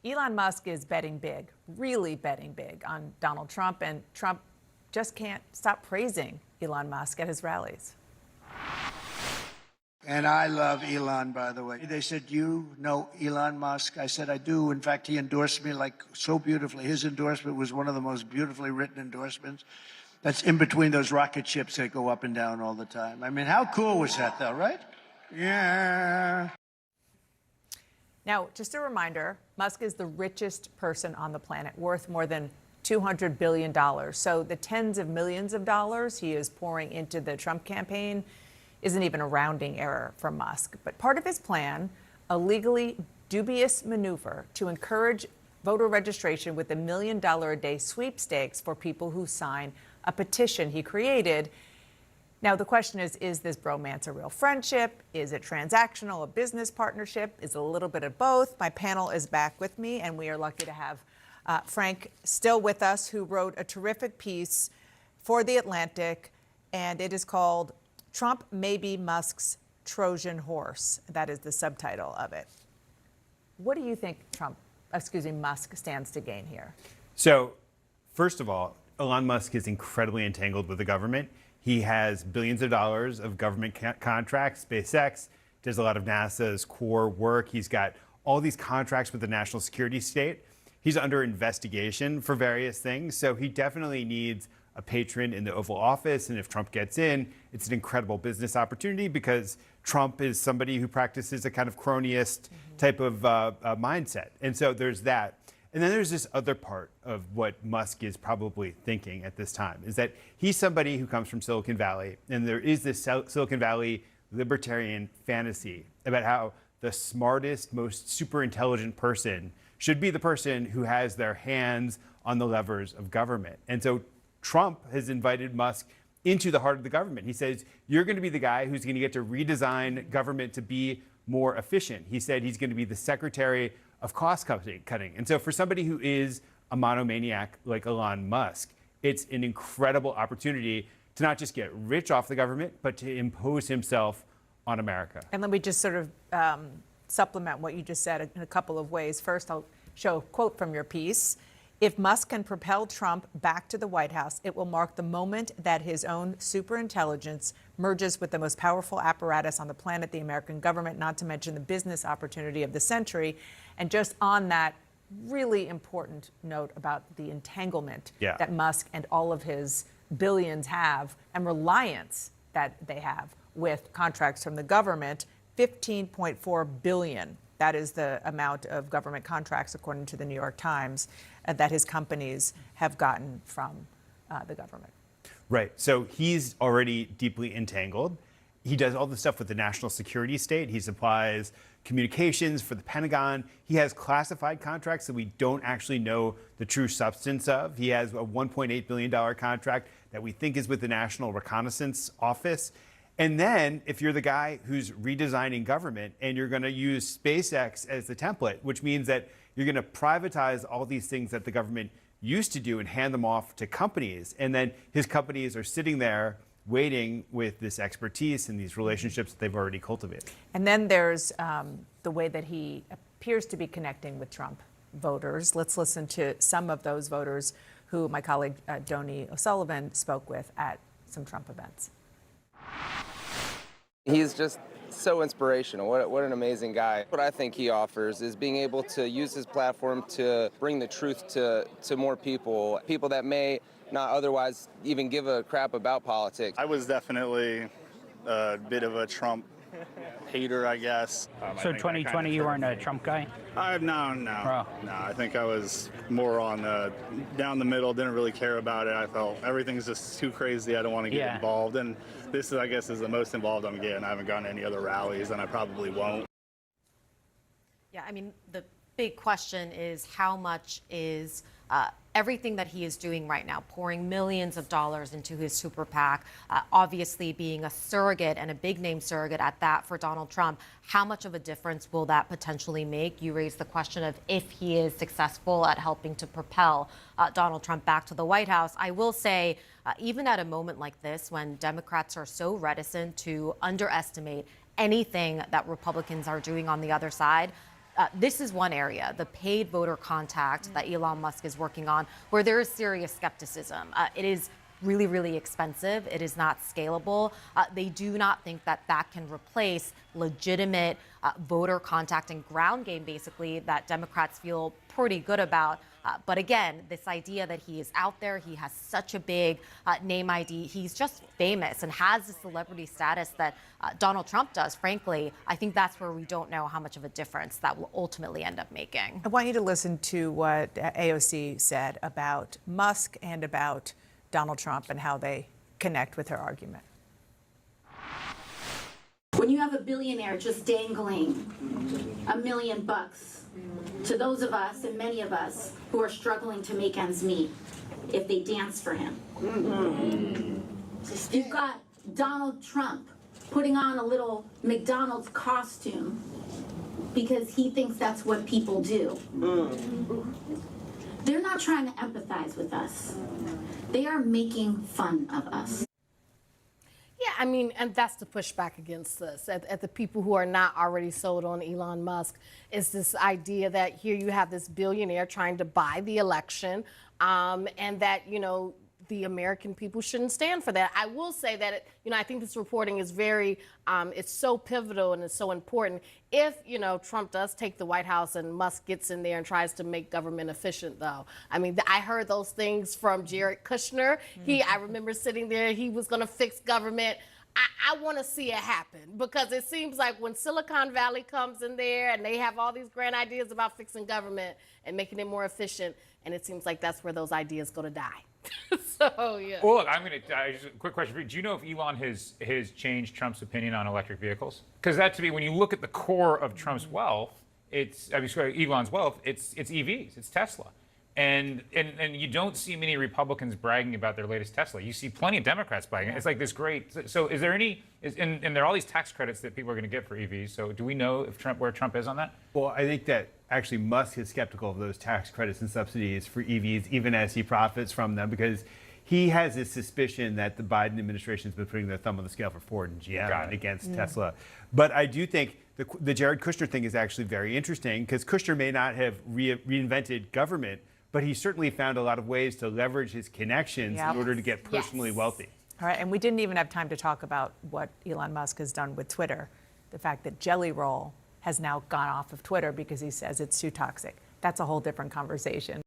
Elon Musk is betting big, really betting big on Donald Trump, and Trump just can't stop praising Elon Musk at his rallies. And I love Elon, by the way. They said, "You know Elon Musk?" I said, "I do." In fact, he endorsed me like so beautifully. His endorsement was one of the most beautifully written endorsements. That's in between those rocket ships that go up and down all the time. I mean, how cool was that, though, right? Yeah. Now, just a reminder, Musk is the richest person on the planet, worth more than $200 billion. So the tens of millions of dollars he is pouring into the Trump campaign isn't even a rounding error for Musk. But part of his plan, a legally dubious maneuver to encourage voter registration with $1 million a day sweepstakes for people who sign a petition he created. Now, the question is this bromance a real friendship? Is it transactional, a business partnership? Is it a little bit of both? My panel is back with me, and we are lucky to have Frank still with us, who wrote a terrific piece for The Atlantic, and it is called "Trump May Be Musk's Trojan Horse." That is the subtitle of it. What do you think Musk stands to gain here? So, first of all, Elon Musk is incredibly entangled with the government. He has billions of dollars of government contracts. SpaceX does a lot of NASA's core work. He's got all these contracts with the national security state. He's under investigation for various things. So he definitely needs a patron in the Oval Office. And if Trump gets in, it's an incredible business opportunity because Trump is somebody who practices a kind of cronyist type of mindset. And so there's that. And then there's this other part of what Musk is probably thinking at this time, is that he's somebody who comes from Silicon Valley, and there is this Silicon Valley libertarian fantasy about how the smartest, most super intelligent person should be the person who has their hands on the levers of government. And so Trump has invited Musk into the heart of the government. He says, you're going to be the guy who's going to get to redesign government to be more efficient. He said he's going to be the secretary of cost cutting. And so for somebody who is a monomaniac like Elon Musk, it's an incredible opportunity to not just get rich off the government, but to impose himself on America. And let me just sort of supplement what you just said in a couple of ways. First, I'll show a quote from your piece. If Musk can propel Trump back to the White House, it will mark the moment that his own superintelligence merges with the most powerful apparatus on the planet, the American government, not to mention the business opportunity of the century. And just on that really important note about the entanglement that Musk and all of his billions have, and reliance that they have with contracts from the government, $15.4 billion. That is the amount of government contracts, according to the New York Times, that his companies have gotten from the government. Right. So he's already deeply entangled. He does all the stuff with the national security state. He supplies communications for the Pentagon. He has classified contracts that we don't actually know the true substance of. He has a $1.8 billion contract that we think is with the National Reconnaissance Office. And then if you're the guy who's redesigning government and you're going to use SpaceX as the template, which means that you're going to privatize all these things that the government used to do and hand them off to companies. And then his companies are sitting there waiting with this expertise and these relationships that they've already cultivated. And then there's the way that he appears to be connecting with Trump voters. Let's listen to some of those voters who my colleague Joni O'Sullivan spoke with at some Trump events. He's just so inspirational. What an amazing guy. What I think he offers is being able to use his platform to bring the truth to more people that may not otherwise even give a crap about politics. I was definitely a bit of a Trump hater, I guess. So 2020, you weren't a Trump guy? No. I think I was more on down the middle, didn't really care about it. I felt everything's just too crazy. I don't want to get involved. And this, I guess, is the most involved I'm getting. I haven't gone to any other rallies, and I probably won't. Yeah, I mean, the big question is how much is everything that he is doing right now, pouring millions of dollars into his super PAC, obviously being a surrogate and a big name surrogate at that for Donald Trump. How much of a difference will that potentially make? You raised the question of if he is successful at helping to propel Donald Trump back to the White House. I will say, even at a moment like this, when Democrats are so reticent to underestimate anything that Republicans are doing on the other side, this is one area, the paid voter contact that Elon Musk is working on, where there is serious skepticism. It is really, really expensive. It is not scalable. They do not think that that can replace legitimate voter contact and ground game, basically, that Democrats feel pretty good about. But again, this idea that he is out there, he has such a big name ID, he's just famous and has the celebrity status that Donald Trump does, frankly. I think that's where we don't know how much of a difference that will ultimately end up making. I want you to listen to what AOC said about Musk and about Donald Trump and how they connect with her argument. When you have a billionaire just dangling $1 million to those of us and many of us who are struggling to make ends meet if they dance for him. You've got Donald Trump putting on a little McDonald's costume because he thinks that's what people do. They're not trying to empathize with us. They are making fun of us. Yeah, I mean, and that's the pushback against this. At the people who are not already sold on Elon Musk is this idea that here you have this billionaire trying to buy the election, and that, you know, the American people shouldn't stand for that. I will say that, I think this reporting is very, it's so pivotal and it's so important. If, Trump does take the White House and Musk gets in there and tries to make government efficient, though. I mean, I heard those things from Jared Kushner. I remember sitting there, he was going to fix government. I want to see it happen, because it seems like when Silicon Valley comes in there and they have all these grand ideas about fixing government and making it more efficient, and it seems like that's where those ideas go to die. So, yeah. Well, look, just a quick question for you. Do you know if Elon has changed Trump's opinion on electric vehicles? Because that, to me, when you look at the core of Trump's wealth, Elon's wealth, it's EVs, it's Tesla. And you don't see many Republicans bragging about their latest Tesla. You see plenty of Democrats bragging. It's like this great. So is there any? And there are all these tax credits that people are going to get for EVs. So do we know if where Trump is on that? Well, I think that actually Musk is skeptical of those tax credits and subsidies for EVs, even as he profits from them, because he has this suspicion that the Biden administration has been putting their thumb on the scale for Ford and GM and against Tesla. But I do think the Jared Kushner thing is actually very interesting, because Kushner may not have reinvented government, but he certainly found a lot of ways to leverage his connections in order to get personally wealthy. All right, and we didn't even have time to talk about what Elon Musk has done with Twitter. The fact that Jelly Roll has now gone off of Twitter because he says it's too toxic. That's a whole different conversation.